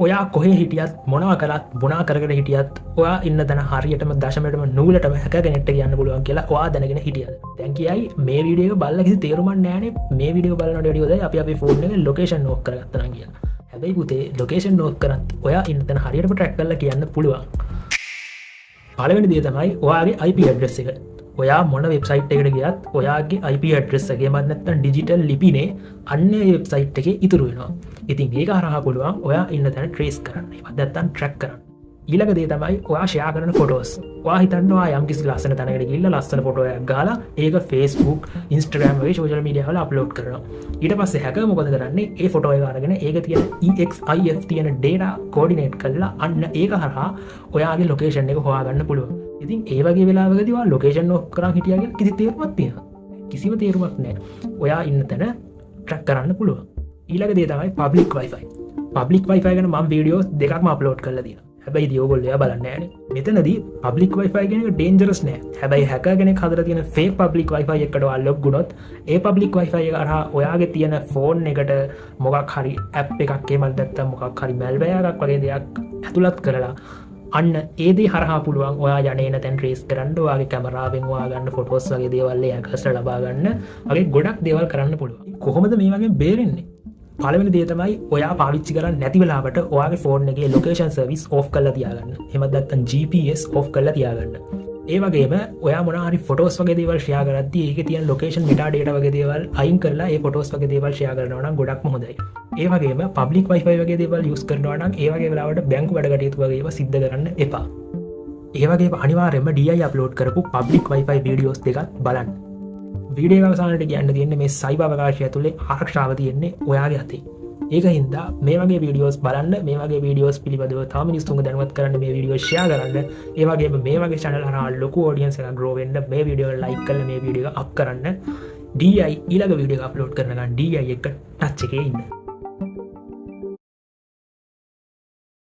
ඔයා කොහේ හිටියත් මොනවා කරත් බොනා කරගෙන හිටියත් ඔයා ඉන්න තැන හරියටම දශමයටම නූලටම හැකගෙනෙට කියන්න පුළුවන් කියලා ඔයා දැනගෙන හිටියද දැන් කියයි මේ වීඩියෝ බලලා කිසි තේරුමක් නැහැ මේ වීඩියෝ බලනකොට වීඩියෝද අපි ෆෝන් එකේ ලොකේෂන් නෝට් කරගත්තා නම් කියලා හැබැයි පුතේ ලොකේෂන් නෝට් කරත් ඔයා ඉන්න තැන හරියටම ට්‍රැක් කරලා කියන්න පුළුවන් පළවෙනි දේ තමයි ඔයාගේ IP ඇඩ්‍රස් එක ඔයා මොන වෙබ්සයිට් එකට ගියත් ඔයාගේ IP ඇඩ්‍රස් එක එහෙම නැත්නම් ඩිජිටල් ලිපිනේ අන්නේ වෙබ්සයිට් එකේ ඉතුරු වෙනවා. ඉතින් ඒක හරහා පුළුවන් ඔයා ඉන්න තැන ට්‍රේස් කරන්න. එහෙම නැත්නම් ට්‍රැක් කරන්න. ඊළඟ දේ තමයි ඔයා ෂෙයා කරන ෆොටෝස්. ඔයා හිතනවා යම් කිසි ලස්සන තැනකට ගිහිල්ලා ලස්සන ෆොටෝ එකක් ගහලා ඒක Facebook, Instagram වගේ සෝෂල් මීඩියා වල අප්ලෝඩ් කරනවා. ඊට පස්සේ හැකර් මොකද කරන්නේ? ඒ ෆොටෝ එක අරගෙන ඒක තියෙන EXIF තියෙන data coordinate කරලා අන්න ඒක හරහා ඔයාගේ ලොකේෂන් එක හොයාගන්න පුළුවන්. ඉතින් ඒ වගේ වෙලාවකදී ඔයා ලොකේෂන් නෝට් කරන් හිටියා කියලා කිසි තේරුමක් තියෙනවා. කිසිම තේරුමක් නැහැ. ඔයා ඉන්න තැන ට්‍රැක් කරන්න පුළුවන්. ඊළඟ දේ තමයි public wifi. public wifi ගැන මම වීඩියෝස් දෙකක්ම අප්ලෝඩ් කරලා තියෙනවා. හැබැයි ඉතින් ඕගොල්ලෝ එයා බලන්නේ නැහැ නේ. මෙතනදී public wifi කියන එක dangerous නෑ. හැබැයි hacker කෙනෙක් හදලා තියෙන fake public wifi එකකට ඔයා log වුණොත් ඒ public wifi එක හරහා ඔයාගේ තියෙන phone එකට මොකක් හරි app එකක් එහෙම නැත්නම් මොකක් හරි malware එකක් වගේ දෙයක් ඇතුළත් කරලා අන්න ඒ දේ හරහා පුළුවන් ඔයා යන්නේ තැන් ට්‍රේස් කරන්න ඔයාගේ කැමරාවෙන් ඔයා ගන්න ෆොටෝස් වගේ දේවල් එකකට ලබා ගන්න වගේ ගොඩක් දේවල් කරන්න පුළුවන්. කොහොමද මේ වගේ බේරෙන්නේ? පළවෙනි දේ තමයි ඔයා පාවිච්චි කරන්නේ නැති වෙලාවට ඔයාගේ ෆෝන් එකේ ලොකේෂන් සර්විස් ඔෆ් කරලා තියාගන්න. එහෙම නැත්නම් GPS ඔෆ් කරලා තියාගන්න. ඒ වගේම ඔයා මොනවා හරි ෆොටෝස් වගේ දේවල් ෂෙයා කරද්දී ඒකේ තියෙන ලොකේෂන් මෙටා ඩේටා වගේ දේවල් අයින් කරලා ඒ ෆොටෝස් වගේ දේවල් ෂෙයා කරනවා නම් ගොඩක්ම හොඳයි. ඒ වගේම පබ්ලික් වයිෆයි වගේ දේවල් යූස් කරනවා නම් ඒ වගේ වෙලාවට බැංකු වැඩ කටයුතු වගේ ඒවා සිද්ධ කරන්න එපා. ඒ වගේම අනිවාර්යයෙන්ම DI අප්ලෝඩ් කරපු පබ්ලික් වයිෆයි වීඩියෝස් දෙකක් බලන්න. වීඩියෝ අවසානයේ කියන්න තියෙන්නේ මේ සයිබර් අවකාශය ඇතුලේ ආරක්ෂාව තියෙන්නේ ඔයාගේ අතේ. ඒක හින්දා මේ වගේ වීඩියෝස් බලන්න මේ වගේ වීඩියෝස් පිළිබඳව තව මිනිස්සුන්ව දැනුවත් කරන්න මේ වීඩියෝ ෂෙයා කරන්න ඒ වගේම මේ වගේ channel හරහා ලොකු audience එකක් grow වෙන්න මේ වීඩියෝ එක like කරලා මේ වීඩියෝ එක up කරන්න DI ඊළඟ වීඩියෝ එක අප්ලෝඩ් කරනකන් DI එක ටච් එකේ ඉන්න